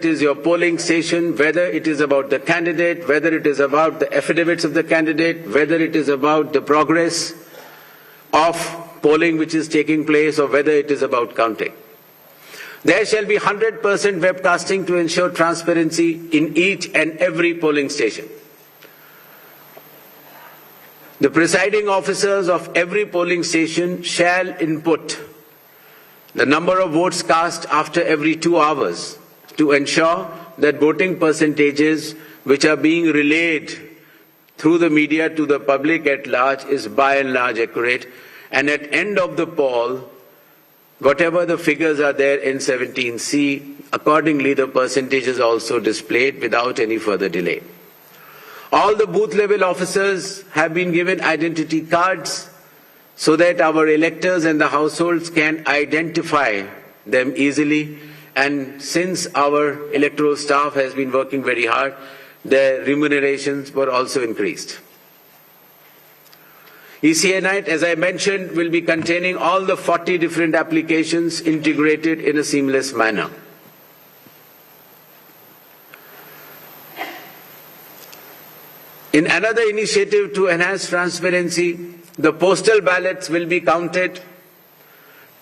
it is your polling station, whether it is about the candidate, whether it is about the affidavits of the candidate, whether it is about the progress of polling which is taking place, or whether it is about counting. There shall be 100% webcasting to ensure transparency in each and every polling station. The presiding officers of every polling station shall input the number of votes cast after every 2 hours to ensure that voting percentages which are being relayed through the media to the public at large is by and large accurate, and at end of the poll, whatever the figures are there in 17C, accordingly the percentage is also displayed without any further delay. All the booth level officers have been given identity cards so that our electors and the households can identify them easily. And since our electoral staff has been working very hard, their remunerations were also increased. ECI Night, as I mentioned, will be containing all the 40 different applications integrated in a seamless manner. In another initiative to enhance transparency, the postal ballots will be counted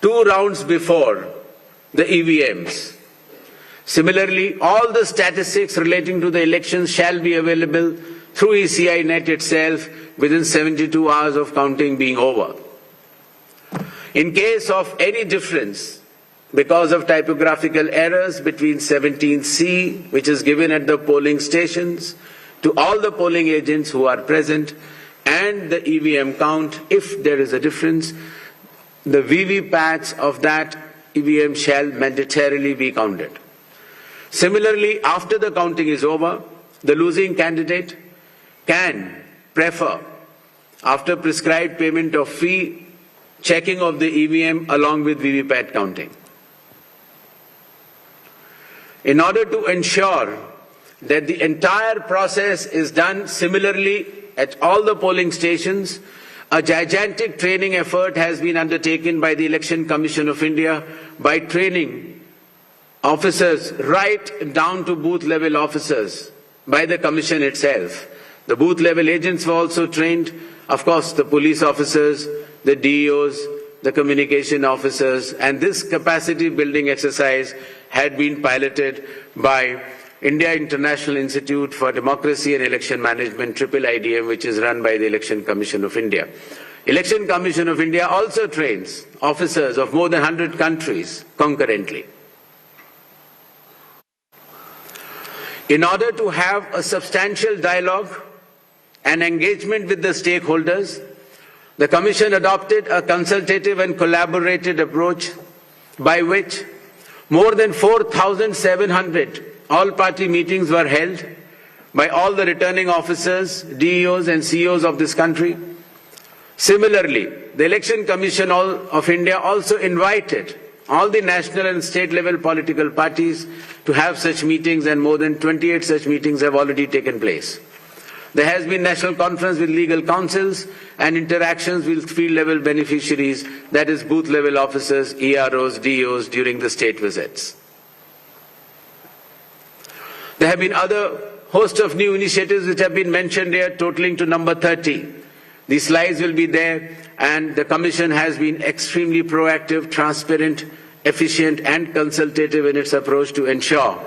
2 rounds before the EVMs. Similarly, all the statistics relating to the elections shall be available through ECI Net itself within 72 hours of counting being over. In case of any difference because of typographical errors between 17C, which is given at the polling stations, to all the polling agents who are present, and the EVM count, if there is a difference, the VVPATs of that EVM shall mandatorily be counted. Similarly, after the counting is over, the losing candidate can prefer, after prescribed payment of fee, checking of the EVM along with VVPAT counting. In order to ensure that the entire process is done similarly at all the polling stations, a gigantic training effort has been undertaken by the Election Commission of India by training officers right down to booth level officers by the Commission itself. The booth level agents were also trained, of course the police officers, the DEOs, the communication officers, and this capacity building exercise had been piloted by India International Institute for Democracy and Election Management, IIIDM, which is run by the Election Commission of India. Election Commission of India also trains officers of more than 100 countries concurrently. In order to have a substantial dialogue and engagement with the stakeholders, the Commission adopted a consultative and collaborative approach by which more than 4,700 all-party meetings were held by all the returning officers, DEOs and CEOs of this country. Similarly, the Election Commission of India also invited all the national and state level political parties to have such meetings, and more than 28 such meetings have already taken place. There has been national conference with legal councils and interactions with field level beneficiaries, that is booth level officers, EROs, DEOs during the state visits. There have been other host of new initiatives which have been mentioned here, totaling to number 30. These slides will be there, and the Commission has been extremely proactive, transparent, efficient and consultative in its approach to ensure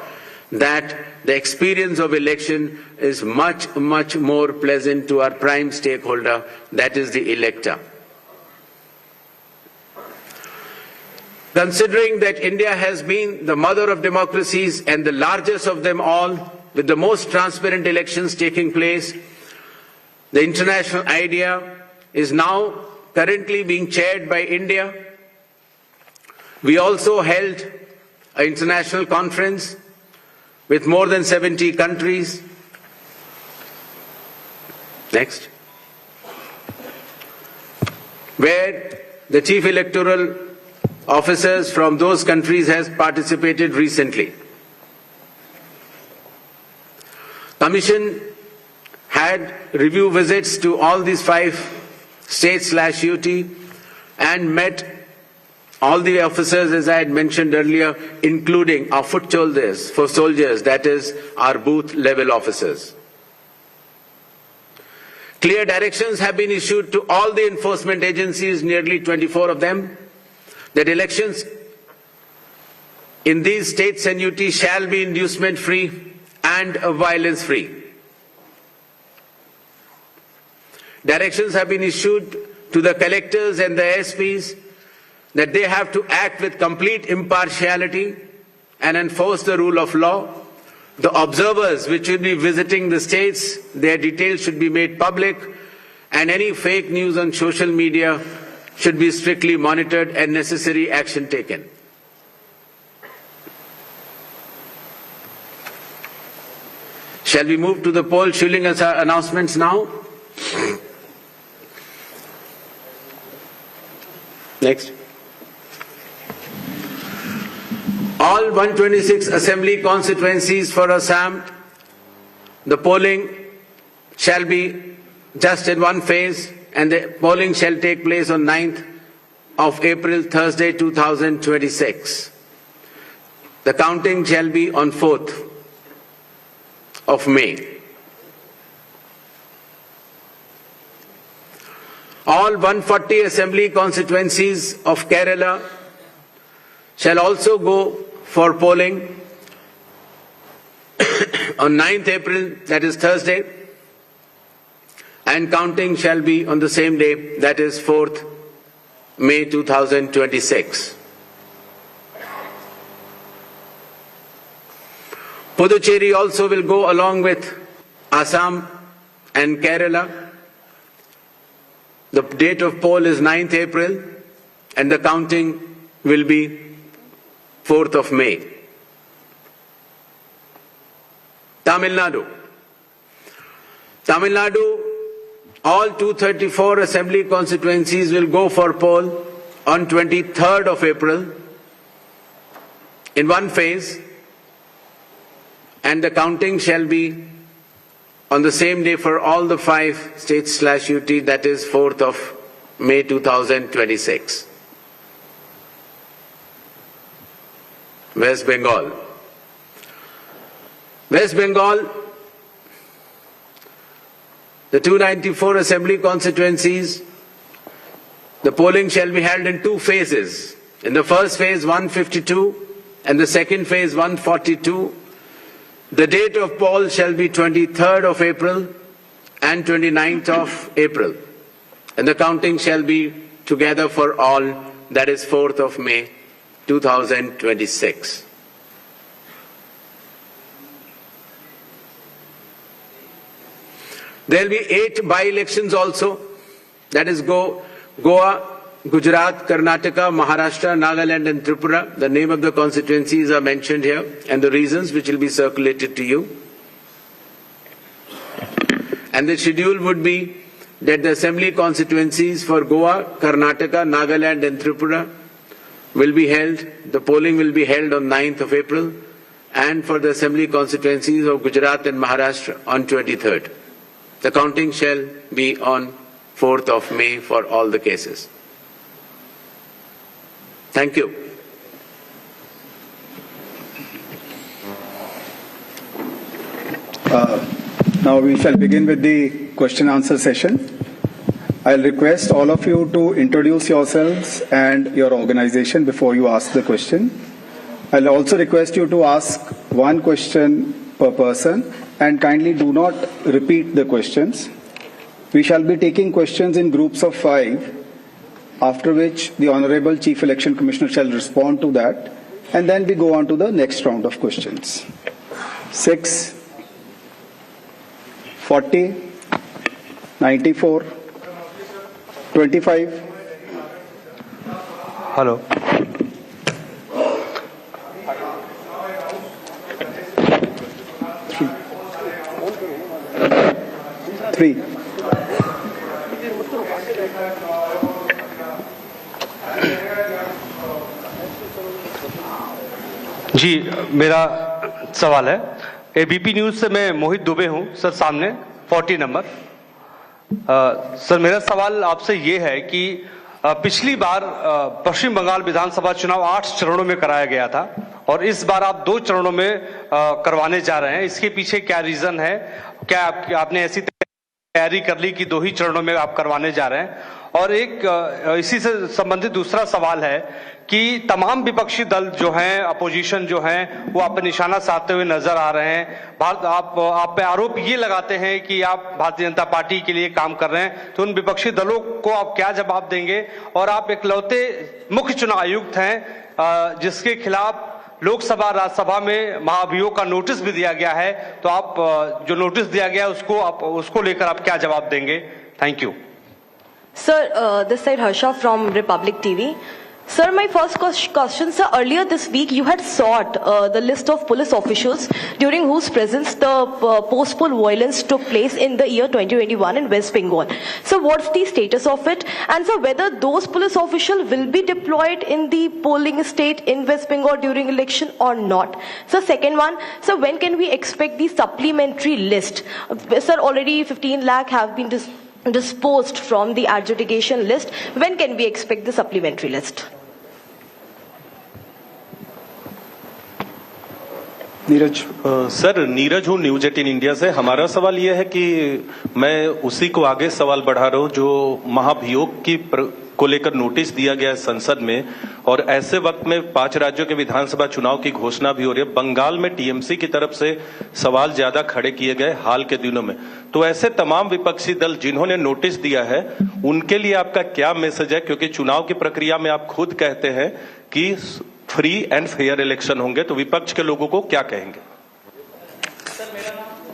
that the experience of election is much, much more pleasant to our prime stakeholder, that is the elector. Considering that India has been the mother of democracies and the largest of them all, with the most transparent elections taking place, the international idea is now currently being chaired by India. We also held an international conference with more than 70 countries. Next. Where the chief electoral officers from those countries has participated recently. Commission had review visits to all these 5 states/UT and met All the officers, as I had mentioned earlier, including our foot soldiers, that is our booth level officers. Clear directions have been issued to all the enforcement agencies, nearly 24 of them, that elections in these states and UT shall be inducement-free and violence-free. Directions have been issued to the collectors and the SPs that they have to act with complete impartiality and enforce the rule of law. The observers which will be visiting the states, their details should be made public, and any fake news on social media should be strictly monitored and necessary action taken. Shall we move to the poll shilling announcements now? Next. All 126 assembly constituencies for Assam, the polling shall be just in one phase, and the polling shall take place on 9th of April, Thursday, 2026. The counting shall be on 4th of May. All 140 assembly constituencies of Kerala shall also go for polling on 9th April, that is Thursday, and counting shall be on the same day, that is 4th May 2026. Puducherry also will go along with Assam and Kerala. The date of poll is 9th April and the counting will be 4th of May. Tamil Nadu. Tamil Nadu, all 234 assembly constituencies will go for poll on 23rd of April in one phase, and the counting shall be on the same day for all the 5 states/UT, that is 4th of May 2026. West Bengal. West Bengal, the 294 assembly constituencies, the polling shall be held in 2 phases. In the first phase, 152, and the second phase, 142. The date of poll shall be 23rd of April and 29th of April, and the counting shall be together for all, that is 4th of May 2026. There will be 8 by-elections also, that is Goa, Gujarat, Karnataka, Maharashtra, Nagaland and Tripura. The name of the constituencies are mentioned here and the reasons which will be circulated to you. And the schedule would be that the assembly constituencies for Goa, Karnataka, Nagaland and Tripura will be held, the polling will be held on 9th of April, and for the assembly constituencies of Gujarat and Maharashtra on 23rd. The counting shall be on 4th of May for all the cases. Thank you. Now we shall begin with the question answer session. I'll request all of you to introduce yourselves and your organization before you ask the question. I'll also request you to ask one question per person and kindly do not repeat the questions. We shall be taking questions in groups of 5, after which the Honorable Chief Election Commissioner shall respond to that, and then we go on to the next round of questions. 6, 40, 94, 25. Hello. 3. जी, मेरा सवाल है, ABP news से मैं मोहित दुबे हूं sir, सामने 40 number. Sir, मेरा सवाल आपसे ये है कि पिछली बार पश्चिम बंगाल विधानसभा चुनाव 8 चरणों में कराया गया था और इस बार आप 2 चरणों में करवाने जा रहे हैं। इसके पीछे क्या रीजन है? क्या आपने ऐसी तैयारी कर ली कि 2 ही चरणों में आप करवाने जा रहे हैं? और एक इसी से संबंधित दूसरा सवाल है कि तमाम विपक्षी दल जो हैं, अपोजिशन जो हैं, वो आप पे निशाना साधते हुए नजर आ रहे हैं। आप पे आरोप ये लगाते हैं कि आप भारतीय जनता पार्टी के लिए काम कर रहे हैं, तो उन विपक्षी दलों को आप क्या जवाब देंगे? और आप इकलौते मुख्य चुनाव आयुक्त हैं जिसके खिलाफ लोकसभा राज्यसभा में महाभियोग का नोटिस भी दिया गया है, तो आप जो नोटिस दिया गया है उसको लेकर आप क्या जवाब देंगे? Thank you. Sir, this side Harsha from Republic TV. Sir, my first question, sir, earlier this week you had sought the list of police officials during whose presence the post-poll violence took place in the year 2021 in West Bengal. So what's the status of it? And sir, whether those police officials will be deployed in the polling state in West Bengal during election or not? So second one, so when can we expect the supplementary list? Sir, already 15 lakh have been disposed from the adjudication list. When can we expect the supplementary list? Neeraj. Sir, Neeraj हूँ news 18 India से। हमारा सवाल यह है कि मैं उसी को आगे सवाल बढ़ा रहा हूँ जो महाभियोग को लेकर नोटिस दिया गया है संसद में, और ऐसे वक्त में 5 राज्यों के विधानसभा चुनाव की घोषणा भी हो रही है। बंगाल में टीएमसी की तरफ से सवाल ज्यादा खड़े किए गए हाल के दिनों में, तो ऐसे तमाम विपक्षी दल जिन्होंने नोटिस दिया है उनके लिए आपका क्या मैसेज है? क्योंकि चुनाव की प्रक्रिया में आप खुद कहते हैं कि फ्री एंड फेयर इलेक्शन होंगे, तो विपक्ष के लोगों को क्या कहेंगे?